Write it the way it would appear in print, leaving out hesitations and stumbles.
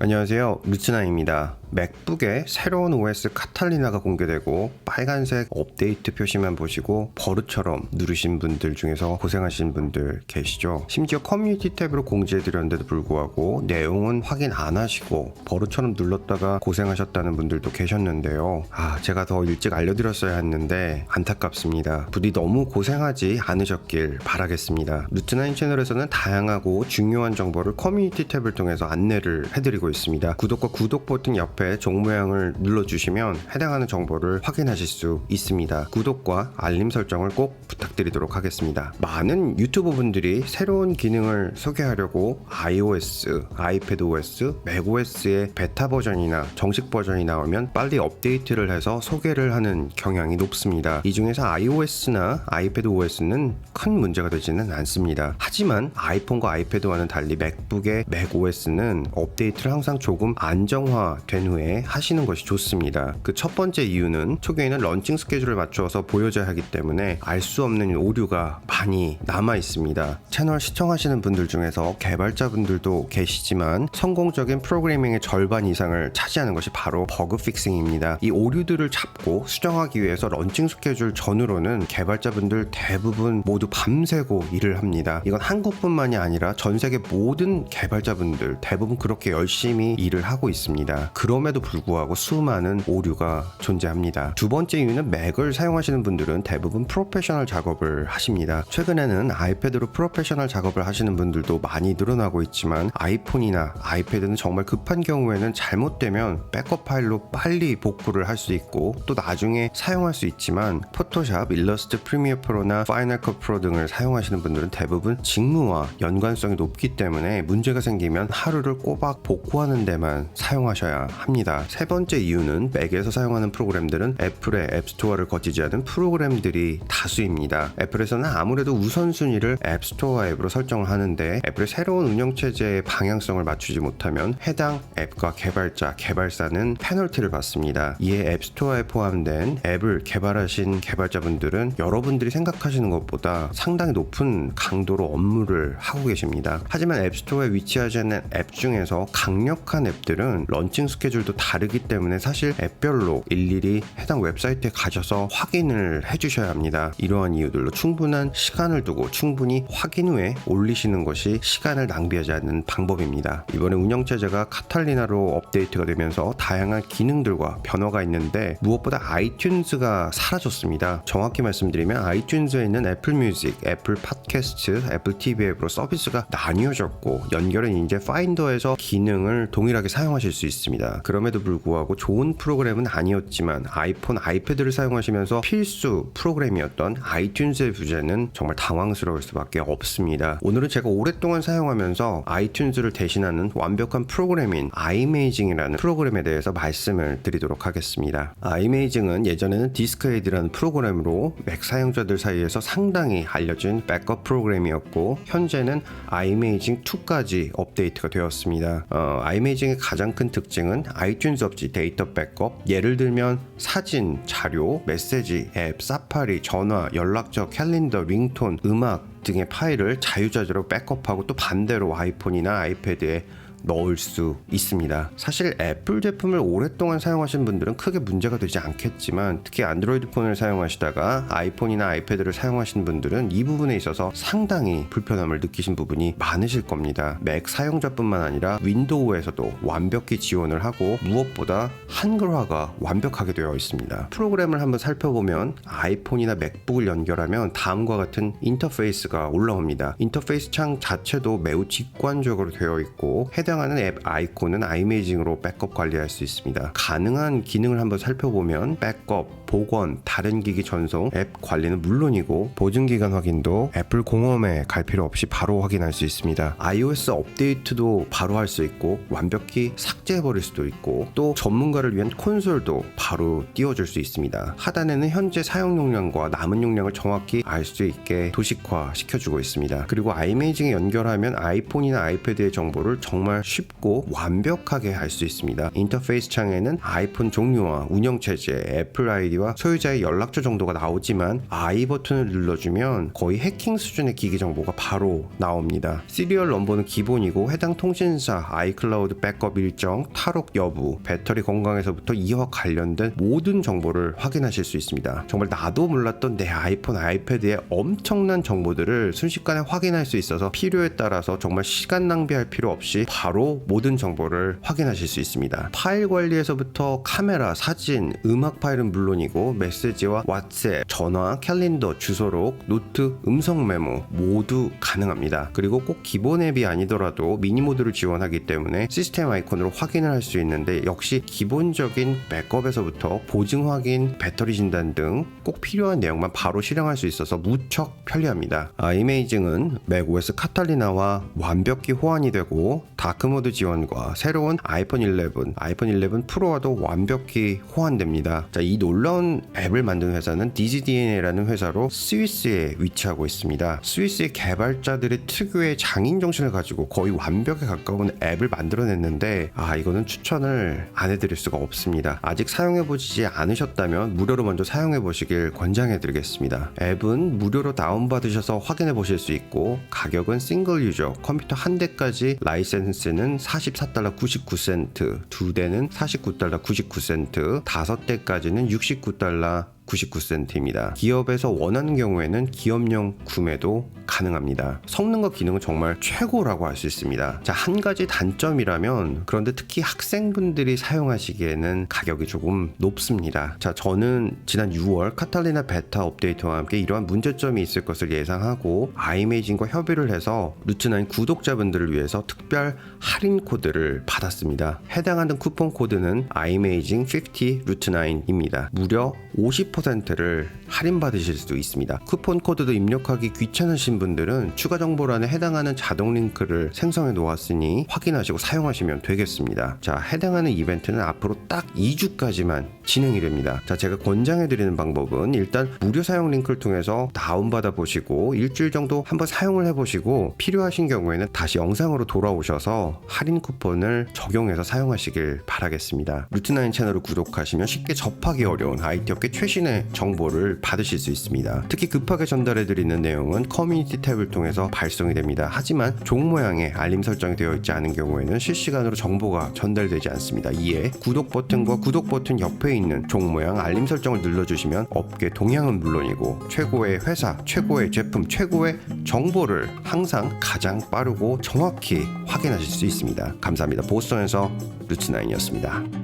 안녕하세요, 루츠나입니다. 맥북에 새로운 OS 카탈리나가 공개되고 빨간색 업데이트 표시만 보시고 버릇처럼 누르신 분들 중에서 고생하신 분들 계시죠? 심지어 커뮤니티 탭으로 공지해드렸는데도 불구하고 내용은 확인 안 하시고 버릇처럼 눌렀다가 고생하셨다는 분들도 계셨는데요. 제가 더 일찍 알려드렸어야 했는데 안타깝습니다. 부디 너무 고생하지 않으셨길 바라겠습니다. 루츠나인 채널에서는 다양하고 중요한 정보를 커뮤니티 탭을 통해서 안내를 해드리고 있습니다. 구독과 구독 버튼 옆에 종 모양을 눌러주시면 해당하는 정보를 확인하실 수 있습니다. 구독과 알림 설정을 꼭 부탁드리도록 하겠습니다. 많은 유튜버 분들이 새로운 기능을 소개하려고 iOS, iPadOS, macOS의 베타 버전이나 정식 버전이 나오면 빨리 업데이트를 해서 소개를 하는 경향이 높습니다. 이 중에서 iOS나 iPadOS는 큰 문제가 되지는 않습니다. 하지만 아이폰과 아이패드와는 달리 맥북의 macOS는 업데이트를 항상 조금 안정화된 후에 하시는 것이 좋습니다. 그 첫 번째 이유는 초기에는 런칭 스케줄을 맞추어서 보여줘야 하기 때문에 알 수 없는 오류가 많이 남아 있습니다. 채널 시청하시는 분들 중에서 개발자분들도 계시지만 성공적인 프로그래밍의 절반 이상을 차지하는 것이 바로 버그 픽싱입니다. 이 오류들을 잡고 수정하기 위해서 런칭 스케줄 전후로는 개발자분들 대부분 모두 밤새고 일을 합니다. 이건 한국뿐만이 아니라 전 세계 모든 개발자분들 대부분 그렇게 열심히 일을 하고 있습니다. 그럼에도 불구하고 수많은 오류가 존재합니다. 두 번째 이유는 맥을 사용하시는 분들은 대부분 프로페셔널 작업을 하십니다. 최근에는 아이패드로 프로페셔널 작업을 하시는 분들도 많이 늘어나고 있지만 아이폰이나 아이패드는 정말 급한 경우에는 잘못되면 백업 파일로 빨리 복구를 할 수 있고 또 나중에 사용할 수 있지만 포토샵, 일러스트 프리미어 프로나 파이널 컷 프로 등을 사용하시는 분들은 대부분 직무와 연관성이 높기 때문에 문제가 생기면 하루를 꼬박 복구하는 데만 사용하셔야 합니다. 세 번째 이유는 맥에서 사용하는 프로그램들은 애플의 앱스토어를 거치지 않은 프로그램들이 다수입니다. 애플에서는 아무래도 우선순위를 앱스토어 앱으로 설정을 하는데 애플의 새로운 운영체제의 방향성을 맞추지 못하면 해당 앱과 개발사는 페널티를 받습니다. 이에 앱스토어에 포함된 앱을 개발하신 개발자분들은 여러분들이 생각하시는 것보다 상당히 높은 강도로 업무를 하고 계십니다. 하지만 앱스토어에 위치하지 않는 앱 중에서 강력한 앱들은 런칭 스케줄도 다르기 때문에 사실 앱별로 일일이 해당 웹사이트에 가셔서 확인을 해주셔야 합니다. 이러한 이유들로 충분한 시간을 두고 충분히 확인 후에 올리시는 것이 시간을 낭비하지 않는 방법입니다. 이번에 운영체제가 카탈리나로 업데이트가 되면서 다양한 기능들과 변화가 있는데 무엇보다 아이튠즈가 사라졌습니다. 정확히 말씀드리면 아이튠즈에 있는 애플 뮤직, 애플 팟캐스트, 애플 TV 앱으로 서비스가 나뉘어졌고 연결은 이제 파인더에서 기능을 동일하게 사용하실 수 있습니다. 그럼에도 불구하고 좋은 프로그램은 아니었지만 아이폰, 아이패드를 사용하시면서 필수 프로그램이었던 아이튠즈의 부재는 정말 당황스러울 수밖에 없습니다. 오늘은 제가 오랫동안 사용하면서 아이튠즈를 대신하는 완벽한 프로그램인 아이메이징이라는 프로그램에 대해서 말씀을 드리도록 하겠습니다. 아이메이징은 예전에는 디스크에이드라는 프로그램으로 맥 사용자들 사이에서 상당히 알려진 백업 프로그램이었고 현재는 아이메이징 2까지 업데이트가 되었습니다. 아이메이징의 가장 큰 특징은 아이튠즈 없이 데이터 백업, 예를 들면 사진, 자료, 메시지, 앱, 사파리, 전화, 연락처, 캘린더, 링톤, 음악 등의 파일을 자유자재로 백업하고 또 반대로 아이폰이나 아이패드에 넣을 수 있습니다. 사실 애플 제품을 오랫동안 사용하신 분들은 크게 문제가 되지 않겠지만 특히 안드로이드 폰을 사용하시다가 아이폰이나 아이패드를 사용하시는 분들은 이 부분에 있어서 상당히 불편함을 느끼신 부분이 많으실 겁니다. 맥 사용자뿐만 아니라 윈도우에서도 완벽히 지원을 하고 무엇보다 한글화가 완벽하게 되어 있습니다. 프로그램을 한번 살펴보면 아이폰이나 맥북을 연결하면 다음과 같은 인터페이스가 올라옵니다. 인터페이스 창 자체도 매우 직관적으로 되어 있고 해당하는 앱 아이콘은 아이메이징으로 백업 관리할 수 있습니다. 가능한 기능을 한번 살펴보면 백업, 복원, 다른 기기 전송, 앱 관리는 물론이고 보증기간 확인도 애플 공홈에 갈 필요 없이 바로 확인할 수 있습니다. iOS 업데이트도 바로 할 수 있고 완벽히 삭제해버릴 수도 있고 또 전문가를 위한 콘솔도 바로 띄워줄 수 있습니다. 하단에는 현재 사용 용량과 남은 용량을 정확히 알 수 있게 도식화 시켜주고 있습니다. 그리고 아이메이징에 연결하면 아이폰이나 아이패드의 정보를 정말 쉽고 완벽하게 할 수 있습니다. 인터페이스 창에는 아이폰 종류와 운영체제, 애플 아이디와 메시지와 소유자의 연락처 정도가 나오지만 I 버튼을 눌러주면 거의 해킹 수준의 기기 정보가 바로 나옵니다. 시리얼 넘버는 기본이고 해당 통신사 아이클라우드 백업 일정, 탈옥 여부, 배터리 건강에서부터 이와 관련된 모든 정보를 확인하실 수 있습니다. 정말 나도 몰랐던 내 아이폰, 아이패드의 엄청난 정보들을 순식간에 확인할 수 있어서 필요에 따라서 정말 시간 낭비할 필요 없이 바로 모든 정보를 확인하실 수 있습니다. 파일 관리에서부터 카메라, 사진, 음악 파일은 물론이고 메시지와 왓츠앱, 전화, 캘린더, 주소록, 노트, 음성 메모 모두 가능합니다. 그리고 꼭 기본 앱이 아니더라도 미니모드를 지원하기 때문에 시스템 아이콘으로 확인을 할 수 있는데 역시 기본적인 백업에서부터 보증 확인, 배터리 진단 등 꼭 필요한 내용만 바로 실행할 수 있어서 무척 편리합니다. 이메이징은 맥OS 카탈리나와 완벽히 호환이 되고 다크모드 지원과 새로운 아이폰 11, 아이폰 11 프로와도 완벽히 호환됩니다. 자, 이 놀라운 앱을 만든 회사는 DigiDNA라는 회사로 스위스에 위치하고 있습니다. 스위스의 개발자들의 특유의 장인 정신을 가지고 거의 완벽에 가까운 앱을 만들어냈는데 이거는 추천을 안 해드릴 수가 없습니다. 아직 사용해보시지 않으셨다면 무료로 먼저 사용해보시길 권장해드리겠습니다. 앱은 무료로 다운받으셔서 확인해보실 수 있고 가격은 싱글 유저 컴퓨터 한 대까지 라이센스는 $44 99센트, 두 대는 $49 99센트, 5대까지는 $69 99센트입니다. 기업에서 원하는 경우에는 기업용 구매도 가능합니다. 성능과 기능은 정말 최고라고 할 수 있습니다. 자, 한 가지 단점이라면 그런데 특히 학생분들이 사용하시기에는 가격이 조금 높습니다. 자, 저는 지난 6월 카탈리나 베타 업데이트와 함께 이러한 문제점이 있을 것을 예상하고 아이메이징과 협의를 해서 루트9 구독자분들을 위해서 특별 할인 코드를 받았습니다. 해당하는 쿠폰 코드는 아이메이징 50 루트9입니다. 무려 50%를 할인받으실 수도 있습니다. 쿠폰 코드도 입력하기 귀찮으신 분들은 추가 정보란에 해당하는 자동 링크를 생성해 놓았으니 확인하시고 사용하시면 되겠습니다. 자, 해당하는 이벤트는 앞으로 딱 2주까지만 진행이 됩니다. 자, 제가 권장해 드리는 방법은 일단 무료 사용 링크를 통해서 다운받아 보시고 일주일 정도 한번 사용을 해 보시고 필요하신 경우에는 다시 영상으로 돌아오셔서 할인 쿠폰을 적용해서 사용하시길 바라겠습니다. 루트9 채널을 구독하시면 쉽게 접하기 어려운 IT 업계 최신의 정보를 받으실 수 있습니다. 특히 급하게 전달해 드리는 내용은 커뮤니티 탭을 통해서 발송이 됩니다. 하지만 종 모양의 알림 설정이 되어 있지 않은 경우에는 실시간으로 정보가 전달되지 않습니다. 이에 구독 버튼과 구독 버튼 옆에 있는 종 모양 알림 설정을 눌러주시면 업계 동향은 물론이고 최고의 회사, 최고의 제품, 최고의 정보를 항상 가장 빠르고 정확히 확인하실 수 있습니다. 감사합니다. 보스턴에서 루트9이었습니다.